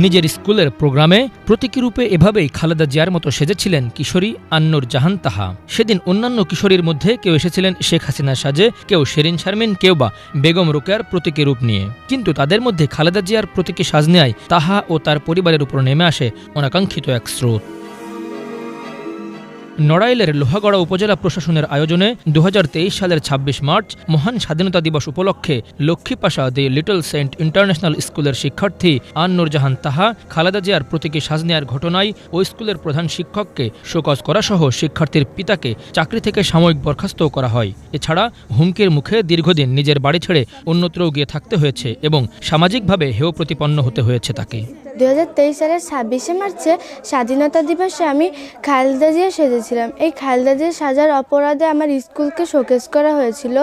নিজের স্কুলের প্রোগ্রামে প্রতীকী রূপে এভাবেই খালেদা জিয়ার মতো সেজেছিলেন কিশোরী আন্নুর জাহান তাহা। সেদিন অন্যান্য কিশোরীর মধ্যে কেউ এসেছিলেন শেখ হাসিনার সাজে, কেউ শেরিন শারমিন, কেউ বা বেগম রোকেয়ার প্রতীকী রূপ নিয়ে। কিন্তু তাদের মধ্যে খালেদা জিয়ার প্রতীকী সাজ নেয় তাহা ও তার পরিবারের উপর নেমে আসে অনাকাঙ্ক্ষিত এক স্রোত। নড়াইলের লোহাগড়া উপজেলা প্রশাসনের আয়োজনে 2023 সালের 26 মার্চ মহান স্বাধীনতা দিবস উপলক্ষে লক্ষ্মীপাশা দি লিটল সেন্ট ইন্টারন্যাশনাল স্কুলের শিক্ষার্থী আন্নুর জাহান তাহা খালেদা জিয়ার প্রতীকী সাজ নেয়ার ঘটনায় ওই স্কুলের প্রধান শিক্ষককে শোকজ করা সহ শিক্ষার্থীর পিতাকে চাকরি থেকে সাময়িক বরখাস্ত করা হয়। এছাড়া হুমকির মুখে দীর্ঘদিন নিজের বাড়ি ছেড়ে অন্যত্র গিয়ে থাকতে হয়েছে এবং সামাজিকভাবে হেয় প্রতিপন্ন হতে হয়েছে তাকে। 2023 সালের 26শে মার্চে স্বাধীনতা দিবসে আমি খালেদা জিয়া সেজেছিলাম। এই খালেদা জিয়া সাজার অপরাধে আমার স্কুলকে শোকেজ করা হয়েছিল।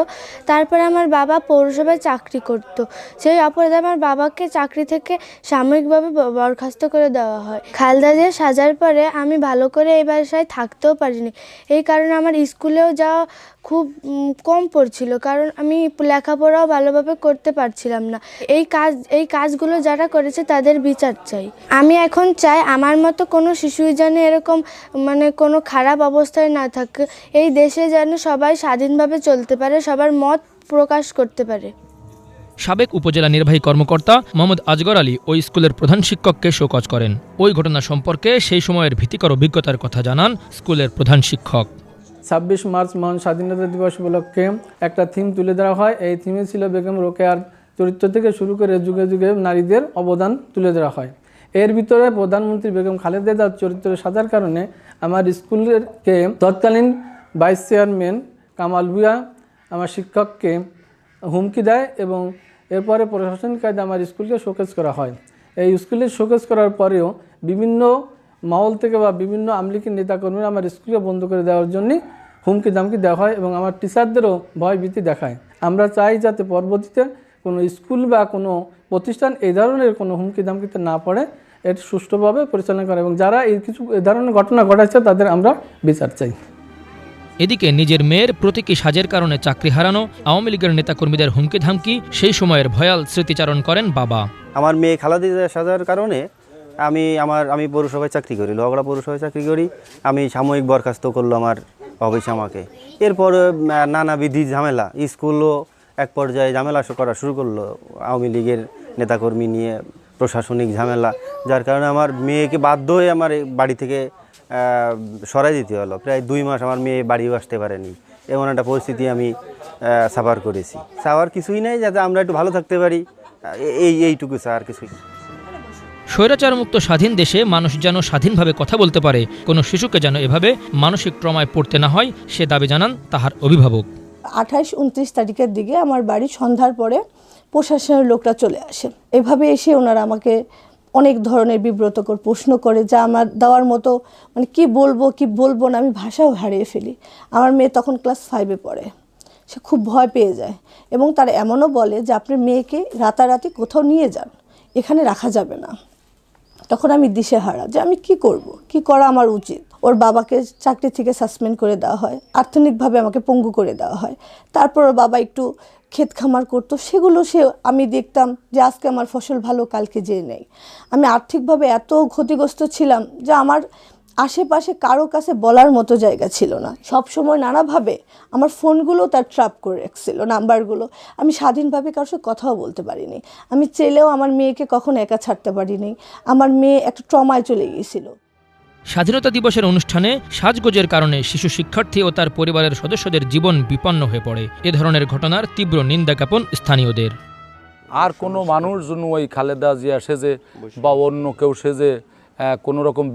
তারপরে আমার বাবা পৌরসভায় চাকরি করত। সেই অপরাধে আমার বাবাকে চাকরি থেকে সাময়িকভাবে বরখাস্ত করে দেওয়া হয়। খালেদা জিয়া সাজার পরে আমি ভালো করে এই বাসায় থাকতেও পারিনি। এই কারণে আমার স্কুলেও যাওয়া খুব কম পড়ছিল, কারণ আমি লেখাপড়াও ভালোভাবে করতে পারছিলাম না। এই কাজগুলো যারা করেছে তাদের বিচার চাই। আমি এখন চাই আমার মতো কোনো শিশুই যেন এরকম কোনো খারাপ অবস্থায় না থাকে। এই দেশে যেন সবাই স্বাধীনভাবে চলতে পারে, সবার মত প্রকাশ করতে পারে। সাবেক উপজেলা নির্বাহী কর্মকর্তা মোহাম্মদ আজগর আলী ওই স্কুলের প্রধান শিক্ষককে শোকজ করেন। ওই ঘটনা সম্পর্কে সেই সময়ের ভীতিকর অভিজ্ঞতার কথা জানান স্কুলের প্রধান শিক্ষক। 26 মার্চ মহান স্বাধীনতা দিবস উপলক্ষে একটা থিম তুলে ধরা হয়। এই থিমে ছিল বেগম রোকেয়ার চরিত্র থেকে শুরু করে যুগে যুগে নারীদের অবদান তুলে ধরা হয়। এর ভিতরে প্রধানমন্ত্রী বেগম খালেদা জিয়ার চরিত্র সাজার কারণে আমার স্কুলেরকে তৎকালীন ভাইস চেয়ারম্যান কামাল ভুঁইয়া আমার শিক্ষককে হুমকি দেয় এবং এরপরে প্রশাসনিক কায়দায় আমার স্কুলকে শোকেজ করা হয়। এই স্কুলে শোকেজ করার পরেও বিভিন্ন মহল থেকে বা বিভিন্ন আমলিগের নেতাকর্মীরা আমার স্কুলকে বন্ধ করে দেওয়ার জন্য হুমকি দামকি দেওয়া হয় এবং আমার টিচারদেরও ভয়ভীতি দেখায়। আমরা চাই যাতে পরবর্তীতে কোনো স্কুল বা কোনো প্রতিষ্ঠান এই ধরনের কোনো হুমকি দামকিতে না পড়ে, এর সুষ্ঠুভাবে পরিচালনা করে এবং যারা এই ধরনের ঘটনা ঘটাচ্ছে তাদের আমরা বিচার চাই। এদিকে নিজের মেয়ের প্রতীকী সাজের কারণে চাকরি হারানো, আওয়ামী লীগের নেতাকর্মীদের হুমকি ধামকি, সেই সময়ের ভয়াল স্মৃতিচারণ করেন বাবা। আমার মেয়ে খালেদা জিয়া সাজার কারণে আমি পৌরসভায় চাকরি করি, লোহাগড়া পৌরসভায় চাকরি করি। আমি সাময়িক বরখাস্ত করলো আমার অফিস আমাকে। এরপর নানাবিধি ঝামেলা, স্কুলও এক পর্যায়ে ঝামেলা করা শুরু করলো আওয়ামী লীগের নেতাকর্মী নিয়ে, প্রশাসনিক ঝামেলা, যার কারণে আমার মেয়েকে বাধ্য হয়ে আমার বাড়ি থেকে সরাই দিতে হলো। প্রায় 2 মাস আমার মেয়ে বাড়িও আসতে পারেনি। এমন একটা পরিস্থিতি আমি সাফার করেছি। সাফার কিছুই নাই, যাতে আমরা একটু ভালো থাকতে পারি, এইটুকু আর কিছুই। স্বৈরাচারমুক্ত স্বাধীন দেশে মানুষ যেন স্বাধীনভাবে কথা বলতে পারে, কোনো শিশুকে যেন এভাবে মানসিক ট্রমায় পড়তে না হয়, সে দাবি জানান তাহার অভিভাবক। 28-29 তারিখের দিকে আমার বাড়ি সন্ধ্যার পরে প্রশাসনের লোকরা চলে আসে। এভাবে এসে ওনারা আমাকে অনেক ধরনের বিব্রতকর প্রশ্ন করে, যা আমার দেওয়ার মতো কি বলবো না, আমি ভাষাও হারিয়ে ফেলি। আমার মেয়ে তখন ক্লাস 5-এ পড়ে। সে খুব ভয় পেয়ে যায় এবং তারা এমনও বলে যে আপনার মেয়েকে রাতারাতি কোথাও নিয়ে যান, এখানে রাখা যাবে না। তখন আমি দিশেহারা যে আমি কি করব, কি করা আমার উচিত। ওর বাবাকে চাকরি থেকে সাসপেন্ড করে দেওয়া হয়, আর্থিকভাবে আমাকে পঙ্গু করে দেওয়া হয়। তারপর ওর বাবা একটু ক্ষেত খামার করতো, সেগুলো আমি দেখতাম যে আজকে আমার ফসল ভালো, কালকে যেয়ে নেই। আমি আর্থিকভাবে এত ক্ষতিগ্রস্ত ছিলাম যে আমার আশেপাশে কারো কাছে বলার মতো জায়গা ছিল না। সব সময় নানাভাবে আমার ফোনগুলো তার ট্র্যাপ করে রাখছিল, নাম্বারগুলো। আমি স্বাধীনভাবে কারোর সাথে কথাও বলতে পারিনি। আমি চাইলেও আমার মেয়েকে কখনো একা ছাড়তে পারিনি। আমার মেয়ে একটা ট্রমায় চলে গিয়েছিল। স্বাধীনতা দিবসের অনুষ্ঠানে সাজগোজের কারণে শিশু শিক্ষার্থী ও তার পরিবারের সদস্যদের জীবন বিপন্ন হয়ে পড়ে। এ ধরনের ঘটনার তীব্র নিন্দা জ্ঞাপন স্থানীয়দের। আর কোনো মানুষ যেন ওই খালেদা জিয়া সেজে বা অন্য কেউ সেজে কোনো রকম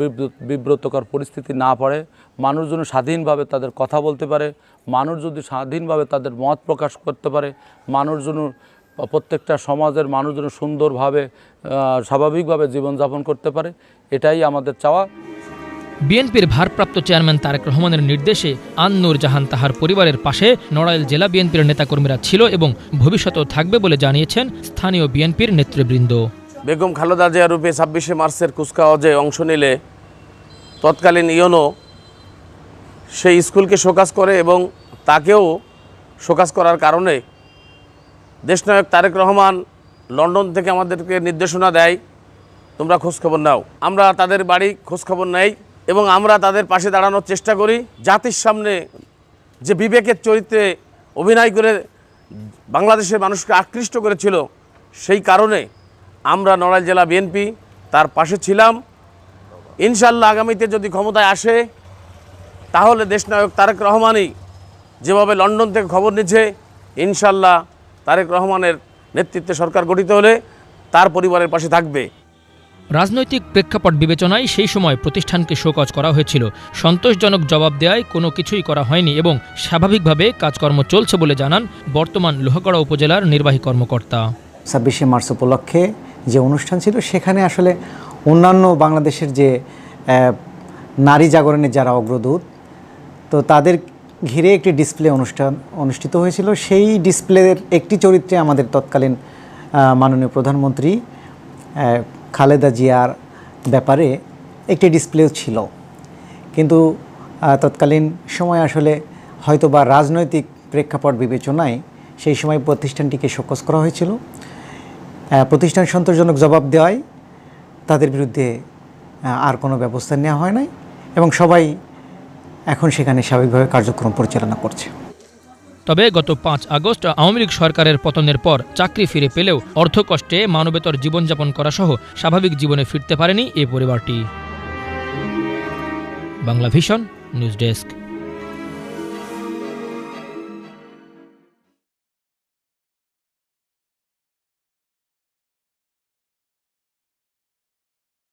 বিব্রতকর পরিস্থিতি না পড়ে। মানুষ যেন স্বাধীনভাবে তাদের কথা বলতে পারে, মানুষ যদি স্বাধীনভাবে তাদের মত প্রকাশ করতে পারে, মানুষ যেন প্রত্যেকটা সমাজের মানুষ যেন সুন্দরভাবে স্বাভাবিকভাবে জীবনযাপন করতে পারে, এটাই আমাদের চাওয়া। বিএনপির ভারপ্রাপ্ত চেয়ারম্যান তারেক রহমানের নির্দেশে আন্নুর জাহান তাহার পরিবারের পাশে নড়াইল জেলা বিএনপির নেতাকর্মীরা ছিল এবং ভবিষ্যতেও থাকবে বলে জানিয়েছেন স্থানীয় বিএনপির নেতৃবৃন্দ। বেগম খালেদা জিয়া রূপে 26শে মার্চের কুচকাওয়াজে অংশ নিলে তৎকালীন ইউনো সেই স্কুলকে শোকজ করে এবং তাকেও শোকজ করার কারণে দেশনায়ক তারেক রহমান লন্ডন থেকে আমাদেরকে নির্দেশনা দেয় তোমরা খোঁজখবর নাও। আমরা তাদের বাড়ি খোঁজখবর নেই এবং আমরা তাদের পাশে দাঁড়ানোর চেষ্টা করি। জাতির সামনে যে বিবেকের চরিত্রে অভিনয় করে বাংলাদেশের মানুষকে আকৃষ্ট করেছিল, সেই কারণে আমরা নড়াইল জেলা বিএনপি তার পাশে ছিলাম। ইনশাল্লাহ আগামীতে যদি ক্ষমতায় আসে তাহলে দেশনায়ক তারেক রহমানই যেভাবে লন্ডন থেকে খবর নিচ্ছে, ইনশাল্লাহ তারেক রহমানের নেতৃত্বে সরকার গঠিত হলে তার পরিবারের পাশে থাকবে। রাজনৈতিক প্রেক্ষাপট বিবেচনায় সেই সময় প্রতিষ্ঠানকে শোকজ করা হয়েছিল। সন্তোষজনক জবাব দেওয়ায় কোনো কিছুই করা হয়নি এবং স্বাভাবিকভাবে কাজকর্ম চলছে বলে জানান বর্তমান লোহাগড়া উপজেলার নির্বাহী কর্মকর্তা। 26শে মার্চ উপলক্ষে যে অনুষ্ঠান ছিল সেখানে আসলে অন্যান্য বাংলাদেশের যে নারী জাগরণের যারা অগ্রদূত, তো তাদের ঘিরে একটি ডিসপ্লে অনুষ্ঠান অনুষ্ঠিত হয়েছিল। সেই ডিসপ্লের একটি চরিত্রে আমাদের তৎকালীন মাননীয় প্রধানমন্ত্রী খালেদা জিয়ার ব্যাপারে একটি ডিসপ্লেও ছিল, কিন্তু তৎকালীন সময় আসলে হয়তোবা রাজনৈতিক প্রেক্ষাপট বিবেচনায় সেই সময় প্রতিষ্ঠানটিকে শোকজ করা হয়েছিল। প্রতিষ্ঠান সন্তোষজনক জবাব দেওয়ায় তাদের বিরুদ্ধে আর কোনো ব্যবস্থা নেওয়া হয় নাই এবং সবাই এখন সেখানে স্বাভাবিকভাবে কার্যক্রম পরিচালনা করছে। তবে গত 5 আগস্ট আওয়ামী লীগ সরকারের পতনের পর চাকরি ফিরে পেলেও অর্থকষ্টে মানবেতর জীবনযাপন করা সহ স্বাভাবিক জীবনে ফিরতে পারেনি এই পরিবারটি। Bangla vision news desk.